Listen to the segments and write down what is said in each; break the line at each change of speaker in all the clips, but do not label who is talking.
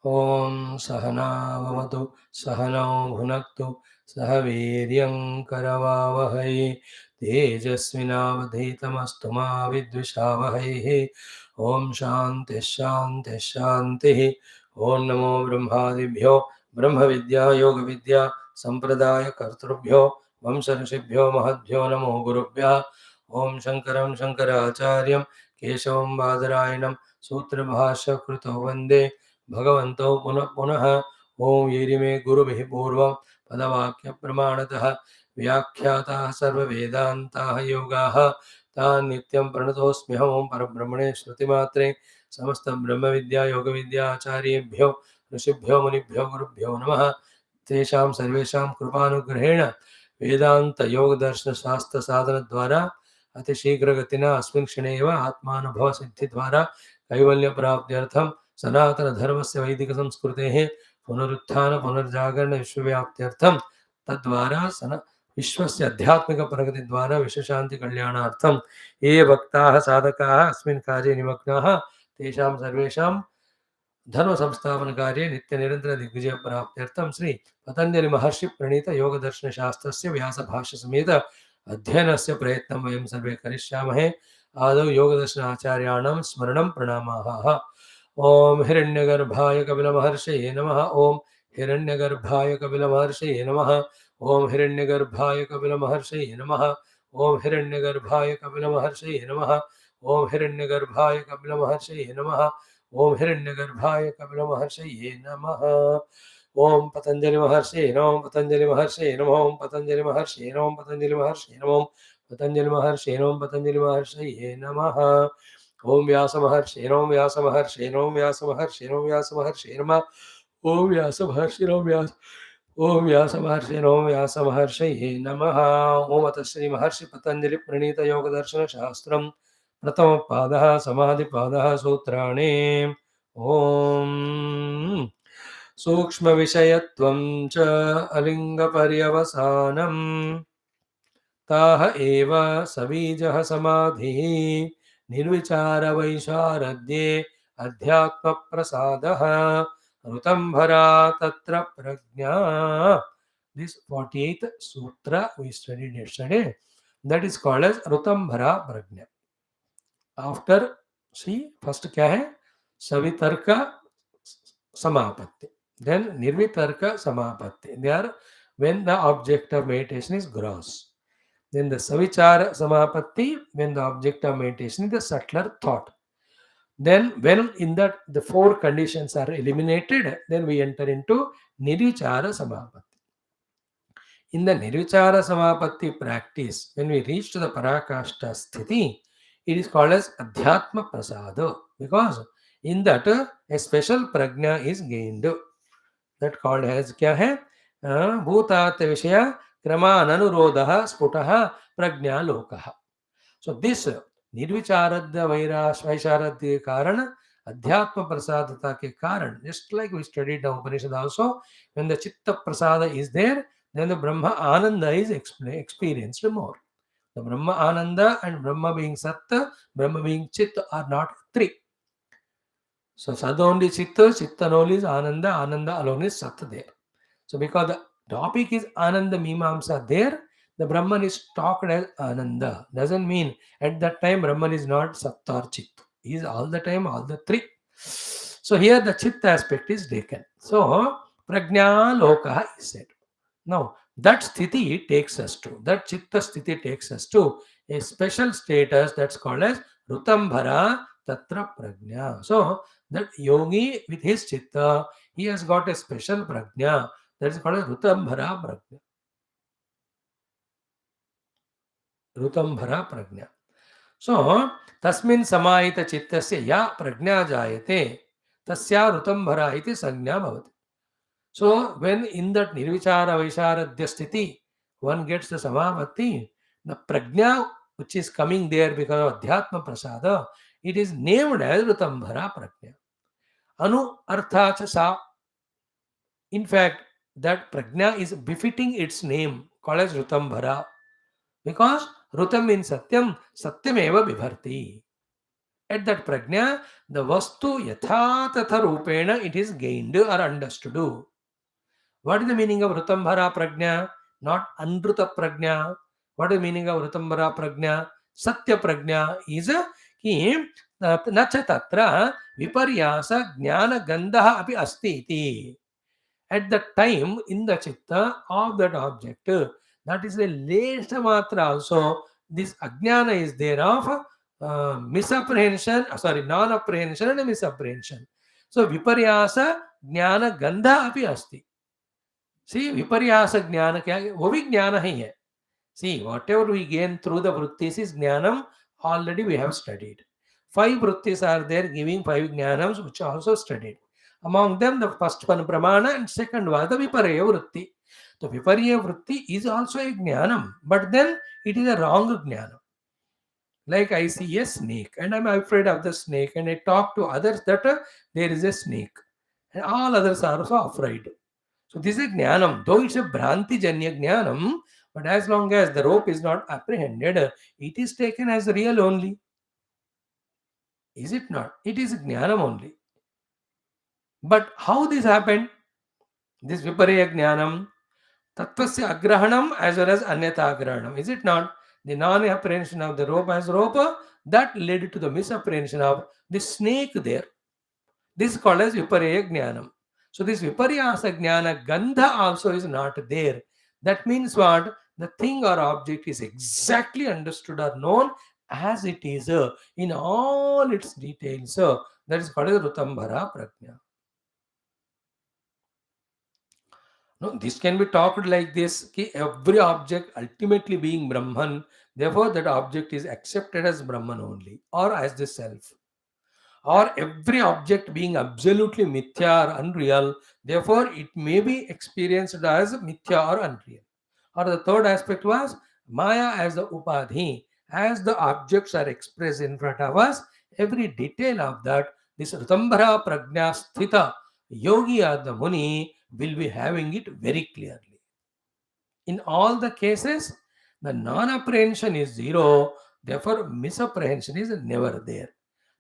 Om Sahanavavatu Sahanau Bhunaktu Sahaviryam Karavavahai Tejasvinavadhitamastu ma Vidvishavahai. Om Shanti Shanti Shanti. Om Namo Brahmadibhyo Brahma Vidya Yoga Vidya Sampradaya Kartrubhyo Vamsarishibhyo Mahadbhyo Namo Gurubhya. Om Shankaram Shankaracharyam Keshavam Badarayanam Sutra Bhashya Kruto Vande भगवन्तौ पुनः पुनः ओम येरिमे गुरुभिः पूर्वं पदवाक्य प्रमाणतः व्याख्याताः सर्ववेदान्ताः योगाः तान् नित्यं प्रणतोऽस्म्यहं परब्रह्मणे श्रुतिमात्रे समस्त ब्रह्मविद्या योगविद्या आचार्येभ्यो ऋषिभ्यो मुनिभ्यो गुरुभ्यो नमः। तेषां सर्वेषां कृपानुग्रहेण वेदान्त योग दर्शन शास्त्र साधन द्वारा अतिशीघ्रगतिना अस्मिन् क्षणे एव आत्मानुभव सिद्धि द्वारा कैवल्य प्राप्त्यर्थं सनातन धर्म से वैदिक संस्कृते पुनरुत्थान पुनर्जागरण विश्वव्याप्त्यर्थम तद्वारा विश्वस्य आध्यात्मिक प्रगति द्वारा विश्वशांति कल्याणार्थम ये भक्ताः साधकाः अस्मिन् कार्ये निमग्नाः तेषां सर्वेषां धर्म संस्थापन कार्ये नित्य निरंतर दिग्विजय प्राप्त्यर्थम श्री पतंजलि महर्षि प्रणीत योग दर्शन शास्त्रस्य व्यास भाष्य समेत अध्ययनस्य प्रयत्नं वयं सर्वे करिष्यामहे। आदौ योग दर्शन आचार्याणां स्मरणं प्रणामाः। ओम हिरण्यगर्भाय कपिलमहर्षये नमः। ओम हिरण्यगर्भाय कपिलमहर्षये नमः। ओम हिरण्यगर्भाय कपिलमहर्षये नमः। ओम हिरण्यगर्भाय कपिलमहर्षये नमः। ओम हिरण्यगर्भाय कपिलमहर्षये नमः। ओम हिरण्यगर्भाय कपिलमहर्षये नमः। ओम पतंजलि महर्षये नमः। पतंजलि महर्षये नमः। ओम पतंजलि महर्षये नमः। पतंजलि महर्षये नमः। पतंजलि महर्षये नमः। पतंजलि महर्षये नमः। ओम व्यास महर्षि नमः। व्यास महर्षि नमः। व्यास महर्षि नमः। व्यास महर्षि नमः। ओम व्यास महर्षि नमः। व्यास ओम व्यास महर्षि नमः। व्यास महर्षये नमः। ओम अथ श्री महर्षि पतंजलि प्रणीत योग दर्शन शास्त्रम प्रथम पादः समाधि पादः सूत्राणि। ओम सूक्ष्म विषयत्वं च अलिंग पर्यवसानम् ताह एव सबीजः समाधिः निर्विचार वैशारद्ये अध्यात्म प्रसादः ऋतंभरा तत्र प्रज्ञा। This 48th sutra we studied yesterday, that is called as Ritambhara Pragya. After see first क्या है सवितर्क समापत्ति, then निर्वितर्क समापत्ति. They are when the object of meditation is gross. Then the savichara samapatti, when the object of meditation is the subtler thought. Then when in that the four conditions are eliminated, then we enter into nirvichara samapatti. In the nirvichara samapatti practice, when we reach to the parakashta sthiti, it is called as adhyatma prasada, because in that a special prajna is gained. That called as क्या है भूतात् विषय क्रमानुरोधः स्फुटः प्रज्ञालोकः. So this निर्विचारद्य वैशारद्य के कारण अध्यात्म प्रसादता के कारण, just like we studied the Upanishad also, when the chitta prasada is there, then the Brahma Ananda is experienced more. The Brahma Ananda and Brahma being Satta, Brahma being Chit are not three. So Sad only Chitta, Chitta only is Ananda, Ananda alone is Sat there. So because the topic is Ananda Mimamsa there, the Brahman is talked as Ananda. Doesn't mean at that time Brahman is not Sat or Chit. He is all the time, all the three. So here the Chit aspect is taken. So Prajna Lokaha is said. Now that sthiti takes us to, that Chitta sthiti takes us to a special status that's called as Rutambhara Tatra Prajna. So that yogi with his Chitta, he has got a special Prajna. That is called as Rutambhara Prajna. Rutambhara Prajna. So, tasmin samayita chittasya ya prajna jayate tasya Rutambhara iti sanya bhavati. So, when in that nirvichara vaisharadya sthiti, one gets the samavati, the prajna which is coming there because of adhyatma prasada, it is named as Rutambhara Prajna. Anu arthacha sa. In fact, that prajna is befitting its name, called as Rutambhara, because Rutam means Satyam, Satyam eva bibharti. At that prajna, the vastu yatha tatha rupena it is gained or understood. What is the meaning of Rutambhara prajna? Not Anruta prajna. What is the meaning of Rutambhara prajna? Satya prajna is कि न च तत्र विपर्यास ज्ञान गंधः अपि अस्ति इति. At the time in the chitta of that object, that is a late matra also, this ajnana is there of misapprehension, sorry, non-apprehension and misapprehension. So viparyasa jnana gandha api asti. See, viparyasa jnana kya hai? वो भी ज्ञान ही है. See, whatever we gain through the Vrutthis is jnanam, already we have studied. 5 Vrutthis are there giving 5 jnanams which are also studied. Among them, the first one Pramana and second was the Viparya Vrutti. The Viparya Vrutti is also a jnanam, but then it is a wrong jnanam. Like I see a snake and I'm afraid of the snake and I talk to others that there is a snake and all others are also afraid. So this is jnanam, though it's a Bhranti Janya jnanam, but as long as the rope is not apprehended, it is taken as real only. Is it not? It is jnanam only. But how this happened? This viparya jnanam, tattvasya agrahanam as well as anyata agrahanam. Is it not? The non-apprehension of the rope as rope, that led to the misapprehension of the snake there. This is called as viparya jnanam. So this viparyasa jnana gandha also is not there. That means what? The thing or object is exactly understood or known as it is in all its details. That is called as Rutambhara prajna. No, this can be talked like this: ki every object ultimately being Brahman, therefore that object is accepted as Brahman only or as the self. Or every object being absolutely mithya or unreal, therefore it may be experienced as mithya or unreal. Or the third aspect was Maya as the upadhi, as the objects are expressed in front of us, every detail of that, this Rutambhara Prajna Sthita, Yogi or the Muni will be having it very clearly. In all the cases, the non-apprehension is zero, therefore misapprehension is never there.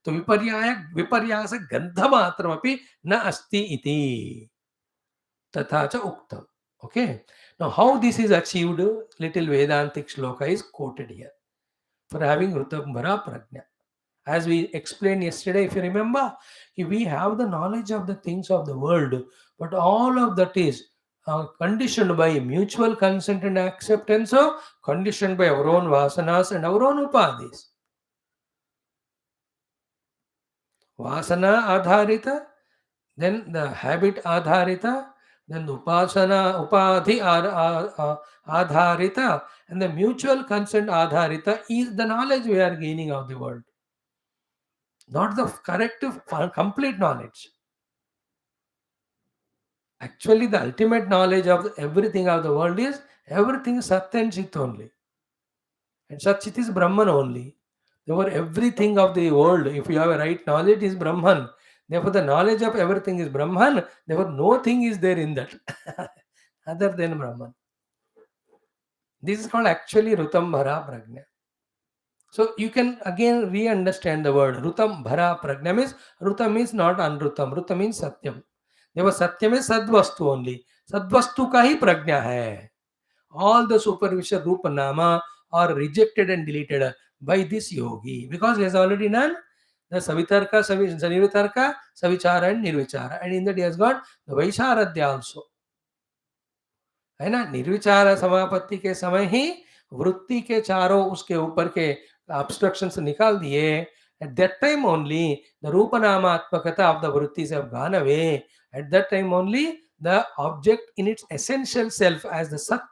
तो विपर्यास गंधमात्रमपि न अस्ति इति तथा च उक्तम. Okay, now how this is achieved, little Vedantic shloka is quoted here for having Rutambhara prajna. As we explained yesterday, if you remember, we have the knowledge of the things of the world, but all of that is conditioned by mutual consent and acceptance, or conditioned by our own vasanas and our own upadhis. Vasana adharita, then the habit adharita, then the upasana, upadhi adharita, and the mutual consent adharita is the knowledge we are gaining of the world. Not the correct, complete knowledge. Actually, the ultimate knowledge of everything of the world is everything Sat and Chit only. And Sat Chit is Brahman only. Therefore, everything of the world, if you have a right knowledge, is Brahman. Therefore, the knowledge of everything is Brahman. Therefore, no thing is there in that other than Brahman. This is called actually Rutambhara prajna. So you can again re-understand the word Rutambhara prajna means Rutam means not Anrutam. Rutam means Satyam. Therefore, Satyam is Sadvastu only. Sadvastu ka hi prajna hai. All the superficial Rupa Nama are rejected and deleted by this yogi because he has already done the Savitarka, Nirvitarka, Savichara and Nirvichara. And in that he has got the Vaisharadhya also. है ना, निर्विचार समापत्ति के समय ही वृत्ति के चारों उसके ऊपर के obstructions निकाल दिए. At that time only the Rupa Namatmakata of the Vrutthis have gone away. At that time only the object in its essential self as the Sat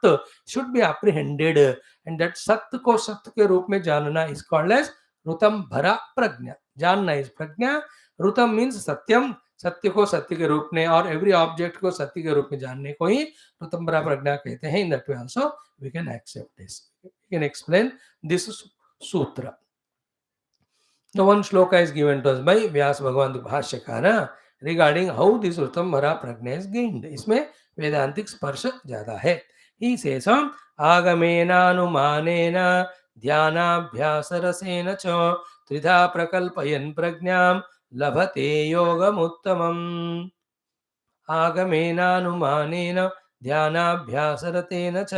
should be apprehended, and that Sat को सत्य के रूप में जानना is called as Rutambhara prajna. जानना is prajna. Rutam means satyam, सत्य को सत्य के रूप में और एवरी ऑब्जेक्ट को सत्य के रूप में जानने को ही Rutambhara prajna कहते हैं. In that way also we can accept this. We can explain this sutra. The one shloka is given to us by Vyasa Bhagavan the Bhashyakara regarding how this Rutambhara prajna is gained. इसमें वेदांतिक स्पर्श ज्यादा है. He says आगमेनानुमानेन ध्यानाभ्यास रसेन च त्रिधा प्रकल्पयन् प्रज्ञां लभते योगमुत्तमम् आगमेनानुमानेन ध्यानाभ्यासरतेन च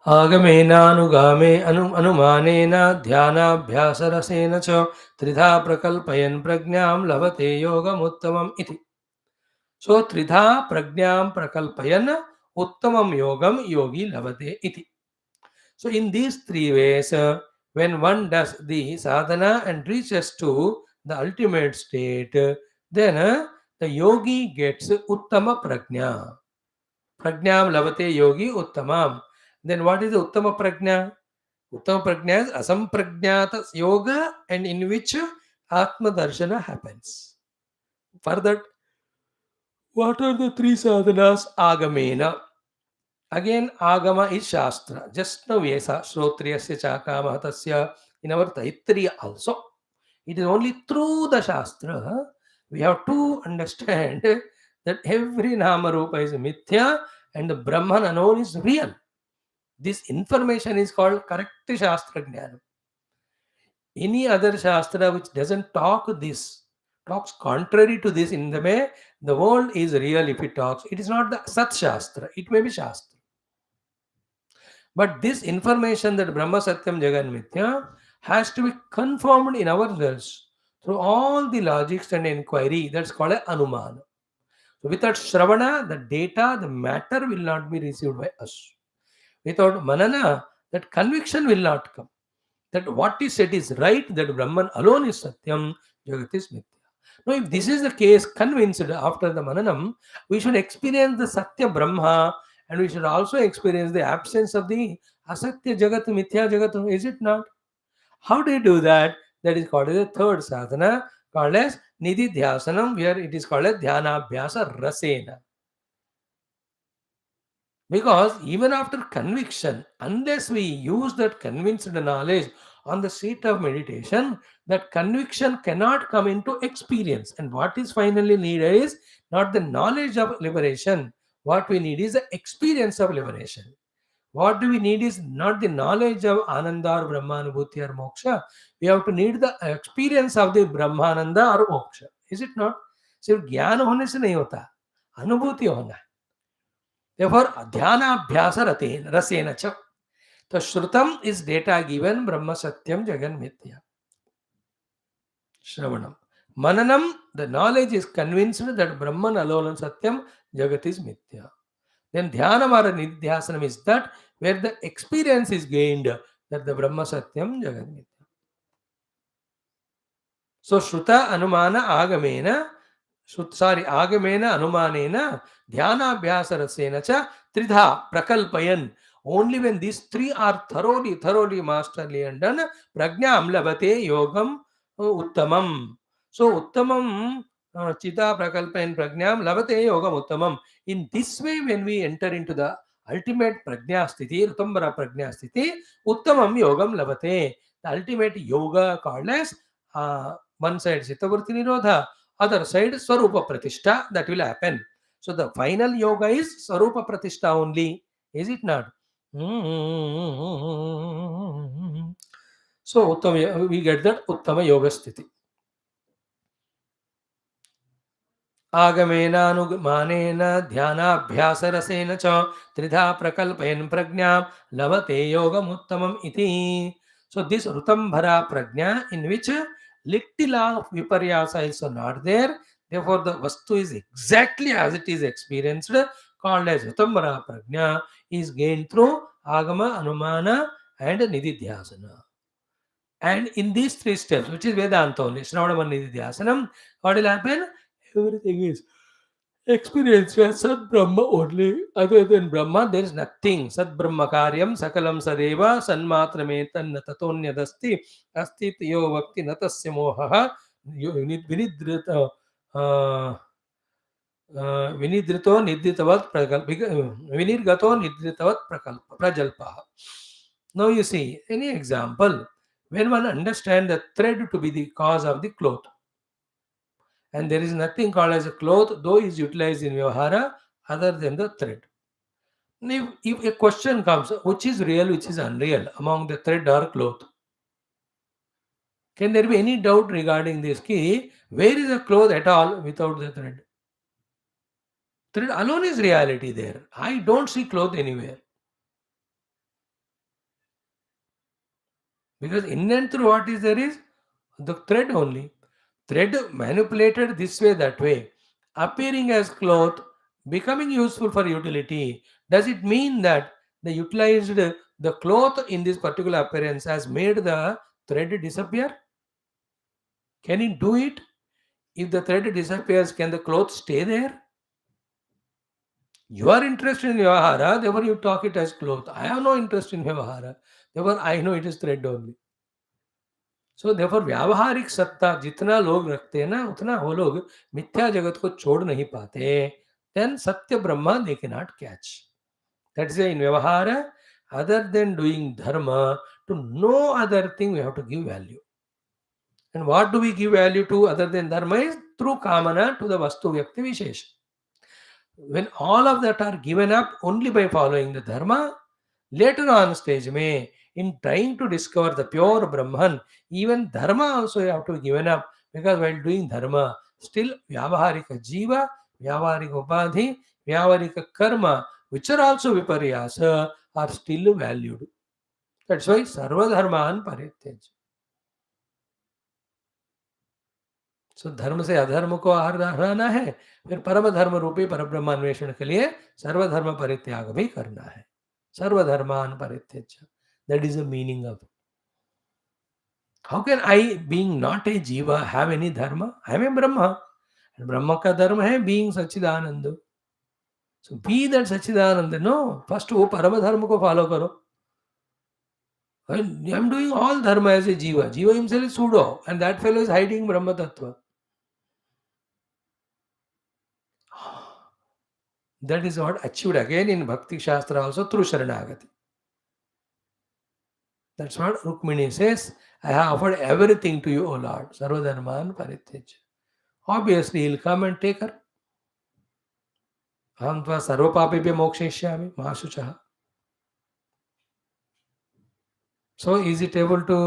आगमेनानुगामे अनुमानेन ध्यानाभ्यासरसेन च त्रिधा प्रकल्पयन् प्रज्ञां लभते योगमुत्तमम् इति. So त्रिधा प्रज्ञां प्रकल्पयन् उत्तमं योगं योगी लभते इति. So in these three ways, when one does the sadhana and reaches to the ultimate state, then the yogi gets uttama prajna. Prajnam lavate yogi uttamam. Then what is the uttama prajna? Uttama prajna is asamprajnata yoga, and in which atma darshana happens. For that, what are the three sadhanas? Agamena. Again, Agama is Shastra. Just now, Vyasa, Shrotriyasya Chakama Tasya, in our Taittiriya also. It is only through the Shastra we have to understand that every Nama Rupa is Mithya and the Brahman alone is real. This information is called correct Shastra Jnana. Any other Shastra which doesn't talk this, talks contrary to this in the way the world is real if it talks. It is not the Sat Shastra, it may be Shastra. But this information that Brahma Satyam Jagan Mithya has to be confirmed in ourselves through all the logics and inquiry. That's called a Anumana. So without Shravana, the data, the matter will not be received by us. Without Manana, that conviction will not come. That what is said is right, that Brahman alone is Satyam, Jagat is Mithya. Now, if this is the case, convinced after the Mananam, we should experience the Satya Brahma, and we should also experience the absence of the Asatya Jagat, Mithya Jagat, is it not? How do you do that? That is called as the third sadhana, called as Nidhi Dhyasanam, where it is called as Dhyana Abhyasa Rasena. Because even after conviction, unless we use that convinced knowledge on the seat of meditation, that conviction cannot come into experience. And what is finally needed is not the knowledge of liberation. What we need is the experience of liberation. What do we need is not the knowledge of Ananda or Brahmanubhuti or Moksha. We have to need the experience of the Brahmananda or Moksha. Is it not? सिर्फ ज्ञान होने से नहीं होता, अनुभूति होना है. Therefore, Dhyanabhyasa Rasena Cha. The Shrutam is data given, Brahma Satyam Jagan Mithya. Shravanam. Mananam, the knowledge is convinced that Brahman alone and Satyam Jagat is Mithya. Then Dhyanam or Nidhyasanam is that where the experience is gained that the Brahma Satyam Jagat Mithya. So Shruta Anumana Agamena, Agamena Anumanena, Dhyana Abhyasa Rasena Cha, Tridha Prakalpayan. Only when these three are thoroughly masterly and done, Prajnam Labate Yogam Uttamam. So Uttamam Chita Prakalpayan Prajnam Labate Yogam Uttamam. In this way, when we enter into the ultimate Prajna Sthiti, Rutambhara Prajna Sthiti, Uttamam Yogam Labate. The ultimate yoga called as one side Chittavritti Nirodha, other side Swarupa Pratishtha, that will happen. So the final yoga is Swarupa Pratishtha only, is it not? So Uttama, we get that Uttama Yoga Sthiti. Agamenanumanena Dhyanabhyasarasena cha Tridha Prakalpayan Prajna Lavate Yogamuttamam iti. So this Rutambhara Prajna, in which little of Viparyasa is not there, therefore the Vastu is exactly as it is experienced, called as Rutambhara Prajna, is gained through Agama, Anumana and Nididhyasana. And in these three steps, which is Vedanta only, Shravanam and Nididhyasanam, what will happen? Everything is experienced as Sat Brahma only. Other than Brahma, there is nothing. Sat Brahma Karyam Sakalam Sadeva Sanmatrametan Natatonya Astit Yo Vakti Natasya Mohaha Vinidrita Vinidrito Nidritavat Vinirgato Nidritavat Prajalpaha. Now you see, any example, When one understands the thread to be the cause of the cloth, and there is nothing called as a cloth, though is utilized in Vyavahara, other than the thread. If a question comes, which is real, which is unreal among the thread or cloth? Can there be any doubt regarding this? Key, where is the cloth at all without the thread? Thread alone is reality there. I don't see cloth anywhere. Because in and through what is there is the thread only. Thread manipulated this way, that way, appearing as cloth, becoming useful for utility. Does it mean that the utilized the cloth in this particular appearance has made the thread disappear? Can it do it? If the thread disappears, can the cloth stay there? You are interested in Vyavahara, therefore you talk it as cloth. I have no interest in Vyavahara, therefore I know it is thread only. So therefore व्यावहारिक सत्ता जितना लोग रखते हैं ना, उतना वो लोग मिथ्या जगत को छोड़ नहीं पाते. Then satya brahm they can not catch. That is in vyavahar, other than doing dharma, to no other thing we have to give value. And what do we give value to other than dharma is through kamana to the vastu vyakti wishes. When all of that are given up only by following the dharma, later on stage mein, in trying to discover the pure Brahman, even dharma also you have to be given up, because while doing dharma, still vyavaharika jiva, vyavaharika upadhi, vyavaharika karma, which are also viparyasa, are still valued. That's why sarva dharman parityaj. सो धर्म से अधर्म को हराना है, फिर परम धर्म रूपी परब्रह्मान्वेषण के लिए सर्वधर्म परित्याग भी करना है. सर्वधर्मान परित्यज, that is the meaning of. How can I being not a जीवा हैव एनी धर्म? आई एम ए ब्रह्म, ब्रह्म का धर्म है being Sachchidanand. So be that Sachchidanand. No, first वो परम धर्म को फॉलो करो. I am doing all dharma as a jiva. Jiva himself is pseudo, and that fellow is hiding brahm tattva. That is what achieved again in Bhakti Shastra also through Sharanagati. That's what Rukmini says. I have offered everything to you, O Lord. Sarvadharman Parityaj. Obviously, he'll come and take her. Aham tva sarvapapibhyo mokshishyami mahashuchaha. So, is it able to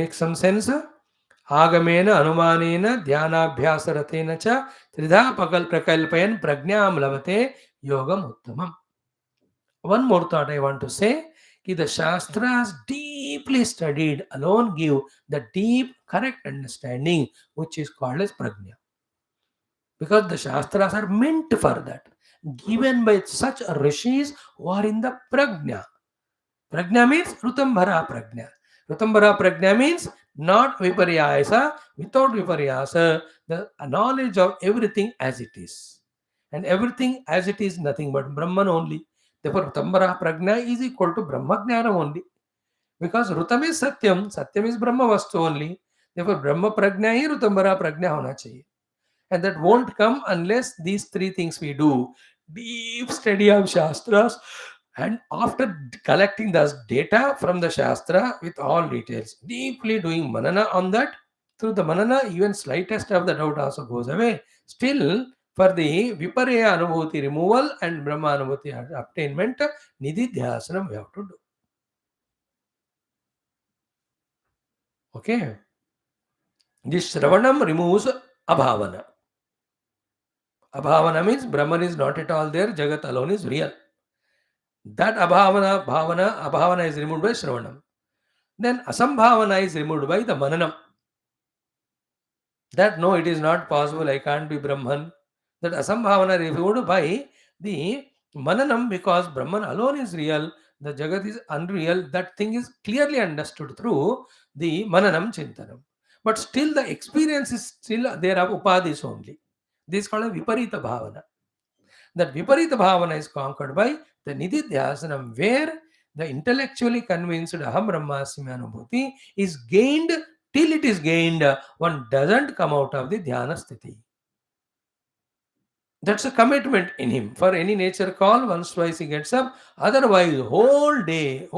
make some sense? आगमेन अनुमानेन ध्यानाभ्यासरतेन च त्रिधा प्रकल्पयन् प्रज्ञां लभते योगम उत्तमम्. One more thought I want to say, कि the Shastras deeply studied alone give the deep correct understanding which is called as prajna. Because the Shastras are meant for that, given by such rishis who are in the prajna. Prajna means RUTAMBHARA prajna. RUTAMBHARA prajna means not viparyasa, without viparyasa, the knowledge of everything as it is. And everything as it is nothing but Brahman only. Therefore, RUTAMBHARA prajna is equal to Brahma jnana only. Because Rutam is Satyam, Satyam is Brahma vastu only. Therefore, Brahma prajna hi RUTAMBHARA prajna hona chahiye. And that won't come unless these three things we do. Deep study of Shastras, and after collecting the data from the Shastra with all details, deeply doing manana on that, through the manana, even slightest of the doubt also goes away. Still, for the Viparya Anubhuti removal and Brahma Anubhuti obtainment, Nididhyasanam we have to do. Okay? This Shravanam removes Abhavana. Abhavana means Brahman is not at all there, Jagat alone is real. That abhavana is removed by Shravanam. Then asambhavana is removed by the mananam. That no, it is not possible, I can't be Brahman. That asambhavana removed by the mananam, because Brahman alone is real, the Jagat is unreal. That thing is clearly understood through the mananam chintanam. But still the experience is still there of upadhis only. This is called a viparita bhavana. That viparita bhavana is conquered by the nididhyasanam, where the intellectually convinced aham brahmasmi anubhuti is gained. Till it is gained, one doesn't come out of the dhyana sthiti. That's a commitment in him. For any nature call, once twice he gets up. Otherwise, whole day,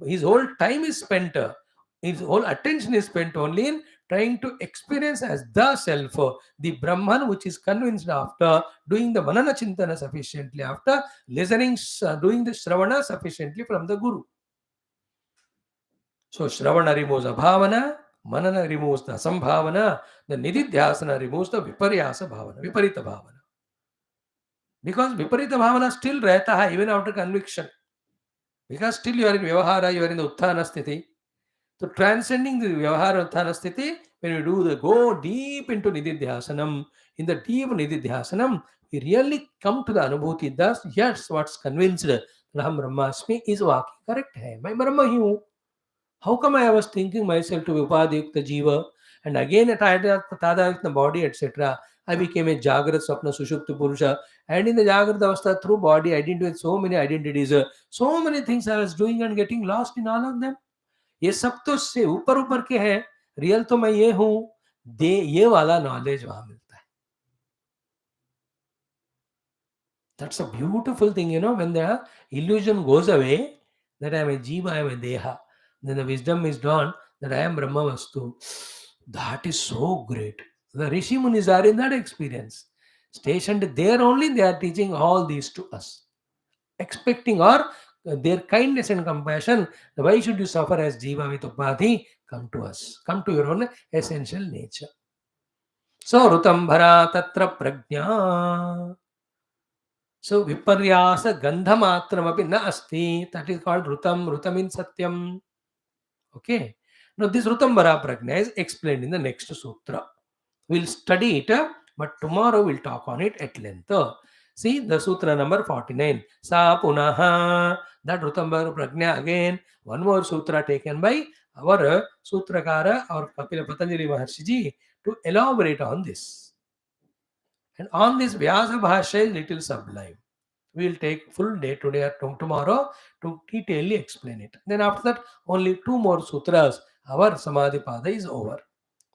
his whole time is spent His whole attention is spent only in trying to experience as the self, the Brahman, which is convinced after doing the Manana Chintana sufficiently, after listening, doing the Shravana sufficiently from the Guru. So Shravana removes abhavana, Manana removes the asambhavana, the Nididhyasana removes the Viparyasa bhavana, Viparita bhavana. Because Viparita bhavana still rehta hai even after conviction. Because still you are in Vyavahara, you are in the Utthana sthiti. So transcending the Vyavahara Utthana sthiti, when we do the go deep into Nididhyasanam, in the deep Nididhyasanam, we really come to the Anubhuti. Thus, yes, what's convinced Raham Brahmasmi is walking correct hai. मैं ब्रह्म ही हूँ. How come I was thinking myself to be Upadhyukta Jiva and again at Tadayukta body, etc. I became a Jagrat Swapna Sushupta Purusha, and in the Jagrat Avastha through body identity with so many identities, so many things I was doing and getting lost in all of them. ये सब तो से ऊपर ऊपर के हैं, real तो मैं ये हूँ, दे ये वाला नॉलेज वहां मिलता है. That's a beautiful thing, when the illusion goes away that I am a jiva, I am a deha, then the wisdom is dawned that I am Brahma Vastu. That is so great. The Rishi Munis are in that experience. Stationed there only, they are teaching all these to us. Expecting or their kindness and compassion, why should you suffer as jiva with upadhi? Come to us. Come to your own essential nature. So, Rutambhara tatra prajna. So, viparyasa gandhamatram na asti. That is called Rutam. Rutam means Satyam. Okay. Now, this Rutambhara prajna is explained in the next sutra. We'll study it, but tomorrow we'll talk on it at length. See the sutra number 49. Sa punaha. That Rutambhara prajna again. One more sutra taken by our Sutrakara, our Patanjali Maharshiji, to elaborate on this. And on this Vyasa Bhashya is little sublime. We will take full day today or tomorrow to detailedly explain it. Then after that, only 2 more sutras, our Samadhi Pada is over.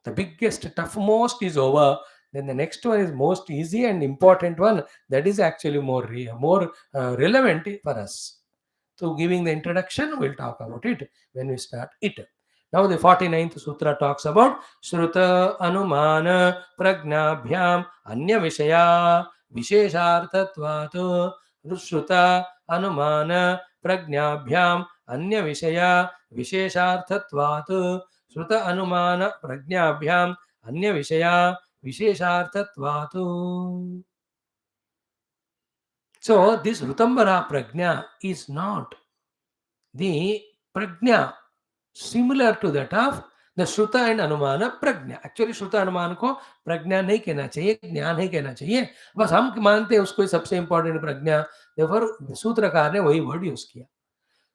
The biggest, toughmost is over. Then the next one is most easy and important one. That is actually more relevant for us. So giving the introduction, we'll talk about it when we start it. Now the 49th sutra talks about Shruta Anumana Pragnabhyam Anya Vishaya Vishesharthatvat. Shruta Anumana Pragnabhyam Anya Vishaya Vishesharthatvat. Shruta Anumana Pragnabhyam Anya Vishaya Vishesharthatvat. So this Rutambhara Prajna is not the Prajna similar to that of the Shruta and Anumana Prajna. Actually Shruta Anumana को Prajna नहीं कहना चाहिए, ज्ञान नहीं कहना चाहिए. बस हम मानते हैं उसको सबसे important Prajna. Therefore सूत्रकार ने वही word use किया.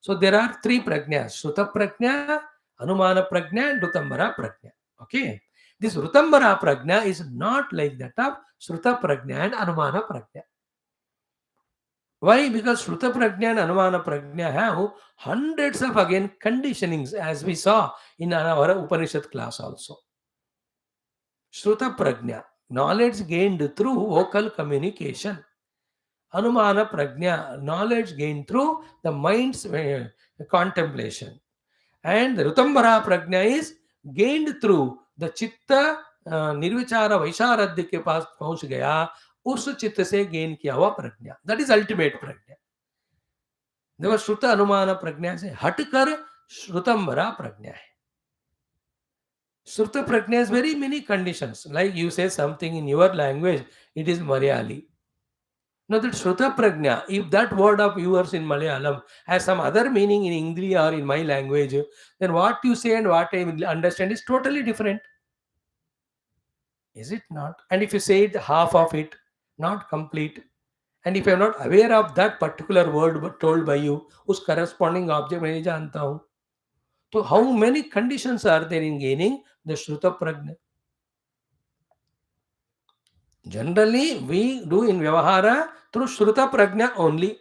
So there are 3 Prajnas: Shruta Prajna, Anumana Prajna, and Rutambhara Prajna. Okay. This Rutambhara Prajna is not like that of Shruta Prajna and Anumana Prajna. Why? Because Shruta Prajna and Anumana Prajna have hundreds of again conditionings, as we saw in our Upanishad class also. Shruta Prajna, knowledge gained through vocal communication. Anumana Prajna, knowledge gained through the mind's contemplation. And the Rutambhara Prajna is gained through the Chitta Nirvichara Vaisharadhya के पास पहुंच गया, उस चित्त से gain किया हुआ प्रज्ञा. That is ultimate प्रज्ञा. देखो श्रुत अनुमान प्रज्ञा से हटकर श्रुतंबरा प्रज्ञा है. Shruta Prajna has very many conditions. Like you say something in your language, it is Malayali. Now that Shruta Prajna, if that word of yours in Malayalam has some other meaning in English or in my language, then what you say and what I will understand is totally different. Is it not? And if you say it, half of it, not complete. And if you are not aware of that particular word told by you, उस corresponding object मैं नहीं जानता हूँ, तो how many conditions are there in gaining the Shruta Prajna? Generally, we do in Vyavahara through Shruta Prajna only.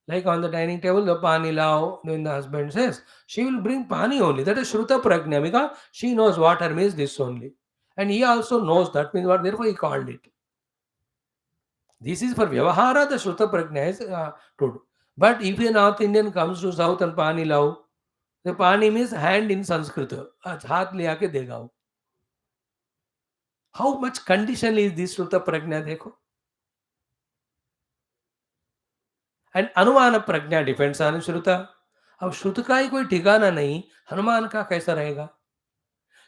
Like on the dining table, the pani lao, when the husband says, she will bring pani only. That is Shruta Prajna because she knows water means this only. And he also knows that means what, therefore he called it. This is for Vyavahara, the Shruta Prajna is told. But if a North Indian comes to South and pani lao, The pani means hand in Sanskrit. हाथ ले आके देगा वो. How much condition is this Shruta Prajna देखो. And Anumana Prajna depends on Shruta. अब श्रुत का ही कोई ठिकाना नहीं, हनुमान का कैसा रहेगा?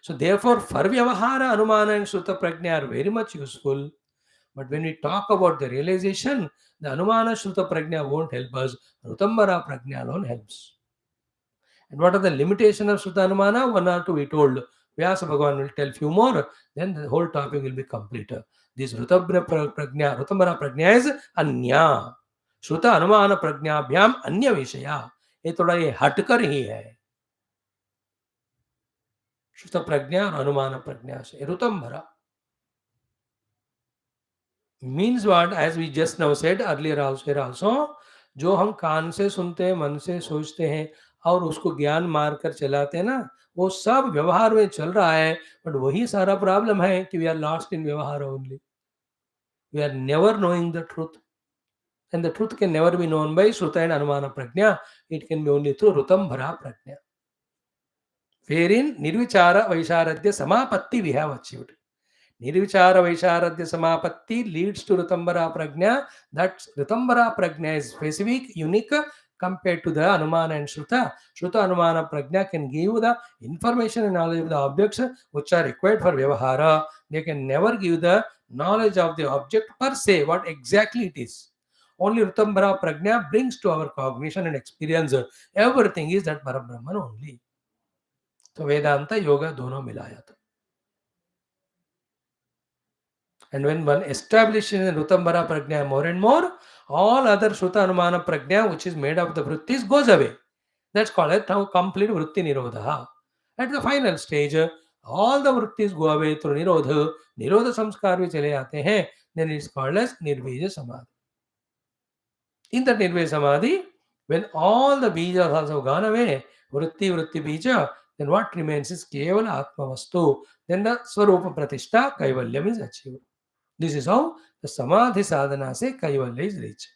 So therefore, for Vyavahara, Anumana and Shruta Prajna are very much useful. But when we talk about the realization, the Anumana Shruta Prajna won't help us. Rutambara Prajna alone helps. And what are the limitations of Shruta Anumana? One or two we told. Vyasa Bhagavan will tell few more. Then the whole topic will be complete. This Rutambara Prajna is Anya. Shruta Anumana Prajna Bhyam Anya Vishaya. ये थोड़ा ये हटकर ही है. श्रुत प्रज्ञा और अनुमान प्रज्ञा से Ritambhara means what, as we just now said earlier also, जो हम कान से सुनते हैं, मन से सोचते हैं और उसको ज्ञान मार कर चलाते हैं ना, वो सब व्यवहार में चल रहा है. बट वही सारा प्रॉब्लम है कि we are lost in vyavahar only. We are never knowing the truth, and the truth can never be known by Shruta and Anumana Prajna. It can be only through Rutambhara Prajna, wherein Nirvichara Vaisharadya Samapatti we have achieved. Nirvichara Vaisharadya Samapatti leads to Rutambhara Prajna. That Rutambhara Prajna is specific, unique compared to the Anumana and Shruta. Shruta Anumana Prajna can give you the information and knowledge of the objects which are required for Vyavahara. They can never give the knowledge of the object per se, what exactly it is. Only Rutambhara Prajna brings to our cognition and experience everything is that Parabrahman only. So Vedanta Yoga dono milaya tha. And when one establishes Rutambhara Prajna more and more, all other Shruta Anumana Prajna, which is made of the Vrutthis, goes away. That's called a complete Vritti Nirodha. At the final stage, all the Vrittis go away through Nirodha. Nirodha Samskar vi chale aate hain. Then it's called as Nirbeja Samadhi. In that Nirbeja Samadhi, when all the Bijas also gone away, Vritti Bija, then what remains is Kevala Atma Vastu. Then the Swarupa Pratishta, Kaivalyam is achieved. This is how the Samadhi sadhana se Kaivalya is reached.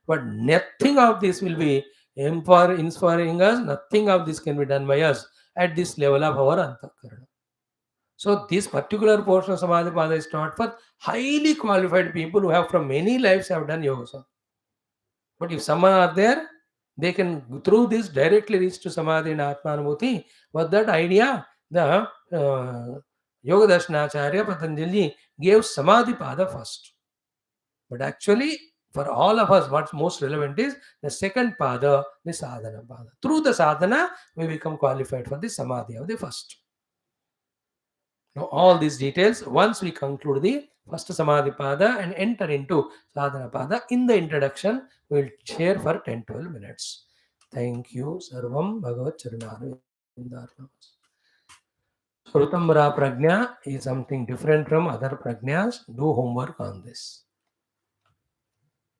But nothing of this will be inspiring us, nothing of this can be done by us at this level of our Antakarana. So this particular portion of Samadhi Pada is not for highly qualified people who have from many lives have done yoga. But if someone are there, they can through this directly reach to Samadhi and Atmanubhuti. With that idea, the Yoga Darshanacharya Patanjali gave Samadhi Pada first. But actually, for all of us, what's most relevant is the second Pada, the Sadhana Pada. Through the Sadhana, we become qualified for the Samadhi of the first. Now, all these details, once we conclude the first Samadhi Pada and enter into Sadhana Pada, in the introduction, we will share for 10-12 minutes. Thank you. Sarvam Bhagavat Charanarvindarnam. Rutambhara Prajna is something different from other Prajnas. Do homework on this.